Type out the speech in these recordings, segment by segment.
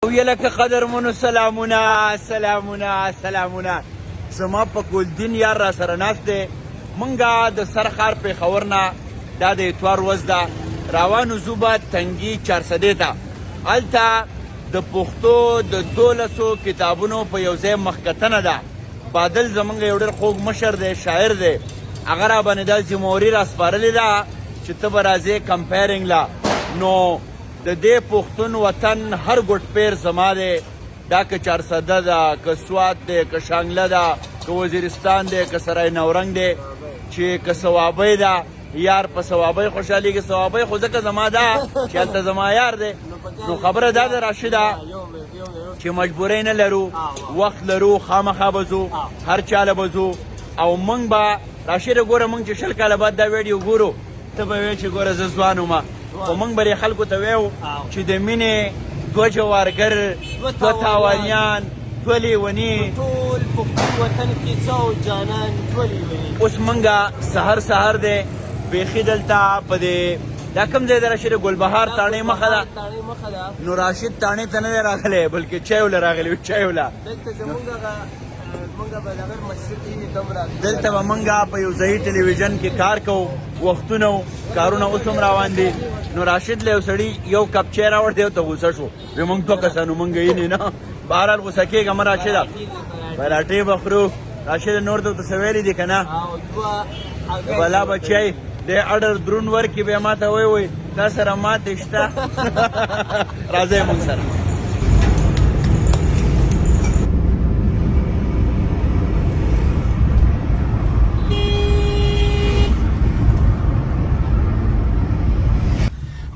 ویلکه قدرمنو سلامونه زما په ګلدین یار را سره ناست دی. منګه د سرخار پېښور نه دا د اتوار ورځ ده روانو ځو به تنګي چارسدې ته. هلته د پښتو د 12 کتابونو په یو ځای مخکتنه ده. بادل زمونږ یو ډېر خوږ مشر دی، شاعر دی. هغه را باندې دا ذمهواري راسپارلې ده چې ته به راځې کمپیرنګ له. نو د دې پښتون وطن هر ګوټ پیر زما دی. دا که چارسده ده، که سوات دی، که شانګله ده، که وزیرستان دی، که سرای نورنګ دی، چې که ثوابۍ ده. یار په ثوابۍ خوشحالېږي. ثوابۍ خو ځکه زما ده چې هلته زما یار دی. نو خبره دا ده راشده چې مجبورۍ نه لرو، وخت لرو، خامخا به ځو، هر چاله به ځو. او موږ به راشده ګوره، موږ چې 20 کاله بعد دا ویډیو ګورو ته به وایې چې ګوره زه ځوان وم. خو موږ به خلکو ته وایو چې د مینې 2 جوارګر، 2 تاوانیان، 2 لیوني، ټول پښتون وطن کې څو جانان 2 لیوني. اوس موږ سهار دی بیخي دلته په دې دا کوم ځای دی راشد؟ ګلبهار تاڼۍ مخه ده. نو راشد تاڼۍ ته نه دی راغلی بلکې چای وله راغلی وي. چای وله دلته به موږ په یو ځایي ټلویزیون کې کار کوو. وختونه و کارونه اوس هم روان دي. نو راشد له یو سړي یو کپ چای راوړ دی او ته غوسه شو. وی موږ 2 کسان موږ یې نه. بهرحال غوسه کېږه مه راشده، پراټې به خورو. راشد نور ته ورته څه ویلي دي که نه؟ بلا بچی د اډر درون ورکړي بیا ما ته وایي تا سره ماتې شته. راځئ موږ سره.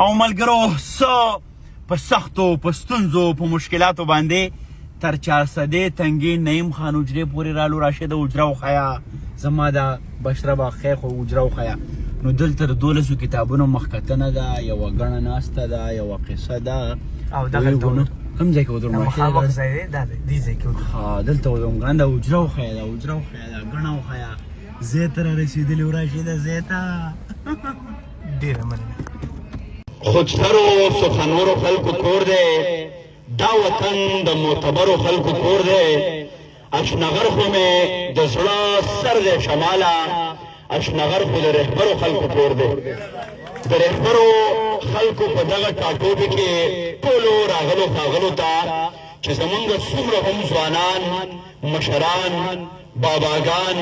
او ملګرو څه په سختو، په ستونزو، په مشکلاتو باندې تر چارسدې تنګي نعیم خان حجرې پورې رالو. راشد حجره وښیه زما د بشره با خیر خو حجره وښیه. نو دلته د 12 کتابونو مخکتنه ده، یوه ګڼه ناسته ده، یوه قصه ده. او دغه کوم ځای کې ودرم؟ مخامخ ځای دی، دا دې ځای کې ودرم. ها دلته ودرم. ګران ده حجره وښیه، دا حجره وښیه، دا ګڼه وښیه. ځای ته را رسېدلي و راشده، ځای ته. ډېره مننه. خودسرو سخنورو خلکو کور دی، دا وطن د معتبرو خلکو کور دی. اشنغر خو مې د زړه سر دی شماله، اشنغر خو د رهبرو خلکو کور دی. د رهبرو خلکو په دغه ټاټوبي کې ټولو راغلو ښاغلو ته چې زمونږ څومره هم ځوانان، مشران، باباګان